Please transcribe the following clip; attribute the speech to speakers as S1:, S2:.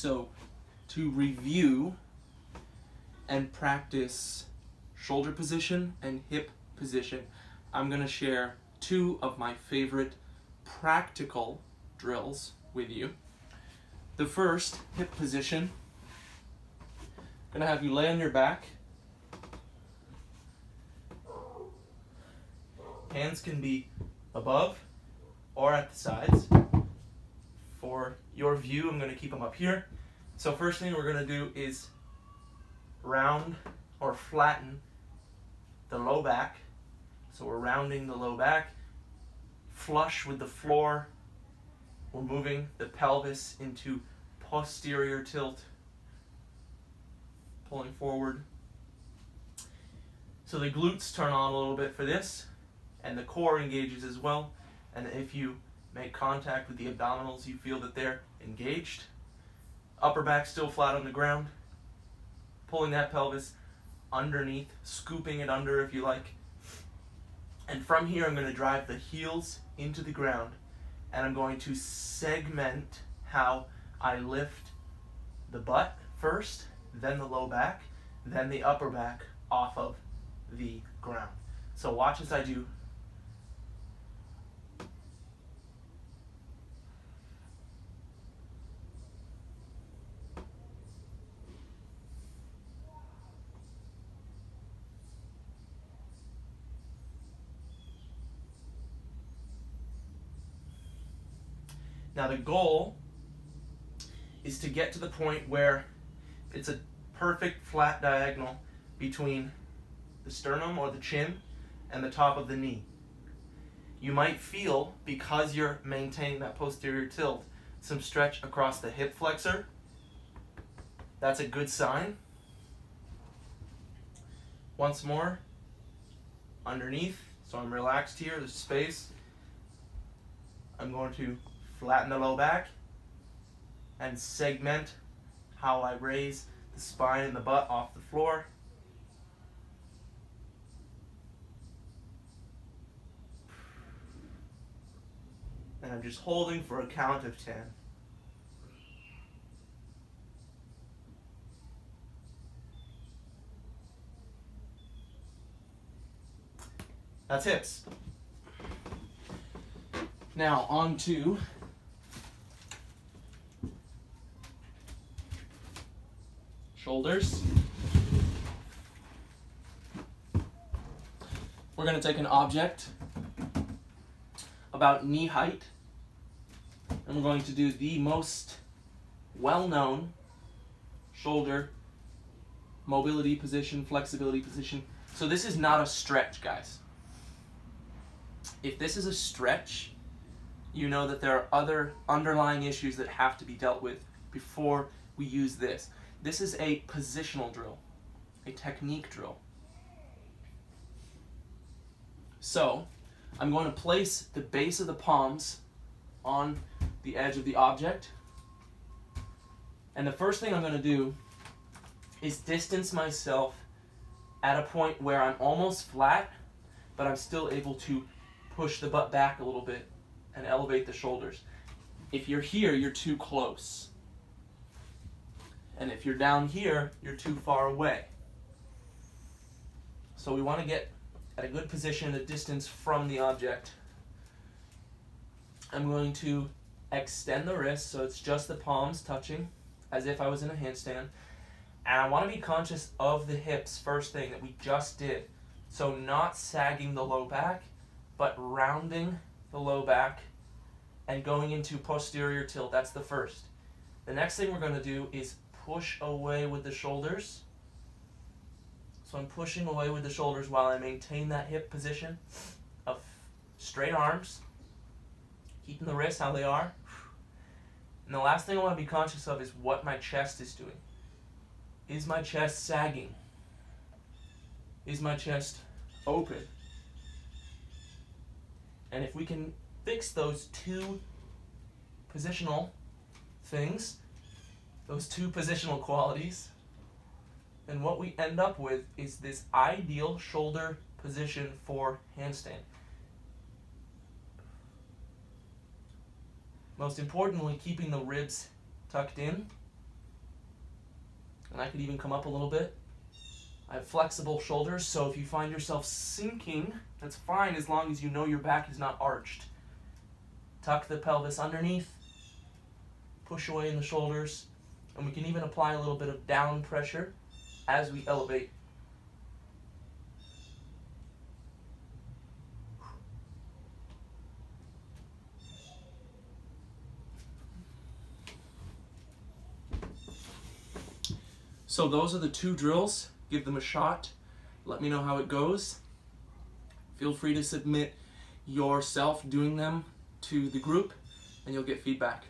S1: So, to review and practice shoulder position and hip position, I'm going to share two of my favorite practical drills with you. The first, hip position. I'm going to have you lay on your back. Hands can be above or at the sides. For your view, I'm going to keep them up here. So first thing we're going to do is round or flatten the low back. So we're rounding the low back, flush with the floor. We're moving the pelvis into posterior tilt, pulling forward. So the glutes turn on a little bit for this, and the core engages as well. And if you make contact with the abdominals, you feel that they're engaged. Upper back still flat on the ground, pulling that pelvis underneath, scooping it under if you like. And from here I'm going to drive the heels into the ground, and I'm going to segment how I lift the butt first, then the low back, then the upper back off of the ground. So watch as I do. Now the goal is to get to the point where it's a perfect flat diagonal between the sternum or the chin and the top of the knee. You might feel, because you're maintaining that posterior tilt, some stretch across the hip flexor. That's a good sign. Once more, underneath, so I'm relaxed here, there's space. I'm going to flatten the low back and segment how I raise the spine and the butt off the floor. And I'm just holding for a count of 10. That's hips. Now on to shoulders. We're going to take an object about knee height, and we're going to do the most well-known shoulder mobility position, flexibility position. So this is not a stretch, guys. If this is a stretch, you know that there are other underlying issues that have to be dealt with before we use this. This is a positional drill, a technique drill. So, I'm going to place the base of the palms on the edge of the object. And the first thing I'm going to do is distance myself at a point where I'm almost flat, but I'm still able to push the butt back a little bit and elevate the shoulders. If you're here, you're too close. And if you're down here, you're too far away. So we want to get at a good position, a distance from the object. I'm going to extend the wrist so it's just the palms touching, as if I was in a handstand. And I want to be conscious of the hips, first thing that we just did. So not sagging the low back, but rounding the low back and going into posterior tilt. That's the first. The next thing we're going to do is push away with the shoulders. So I'm pushing away with the shoulders while I maintain that hip position of straight arms, keeping the wrists how they are. And the last thing I want to be conscious of is what my chest is doing. Is my chest sagging? Is my chest open? And if we can fix those two positional things, those two positional qualities, then what we end up with is this ideal shoulder position for handstand. Most importantly, keeping the ribs tucked in and I could even come up a little bit. I have flexible shoulders, so if you find yourself sinking, that's fine as long as you know your back is not arched. Tuck the pelvis underneath, push away in the shoulders, and we can even apply a little bit of down pressure as we elevate. So those are the 2 drills. Give them a shot. Let me know how it goes. Feel free to submit yourself doing them to the group, and you'll get feedback.